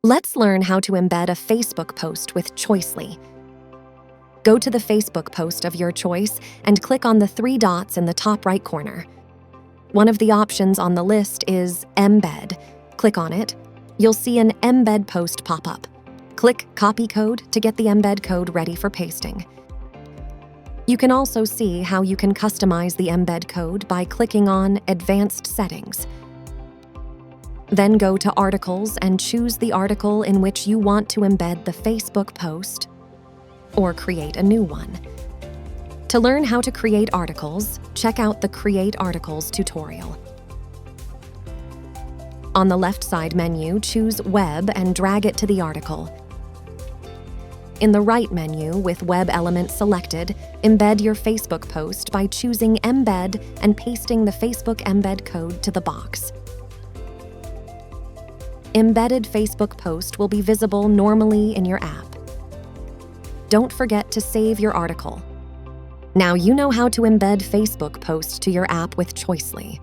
Let's learn how to embed a Facebook post with Choicely. Go to the Facebook post of your choice and click on the 3 dots in the top right corner. One of the options on the list is Embed. Click on it. You'll see an Embed post pop up. Click Copy Code to get the Embed code ready for pasting. You can also see how you can customize the Embed code by clicking on Advanced Settings. Then go to Articles and choose the article in which you want to embed the Facebook post or create a new one. To learn how to create articles, check out the Create Articles tutorial. On the left side menu, choose Web and drag it to the article. In the right menu, with Web element selected, embed your Facebook post by choosing Embed and pasting the Facebook embed code to the box. Embedded Facebook post will be visible normally in your app. Don't forget to save your article. Now you know how to embed Facebook posts to your app with Choicely.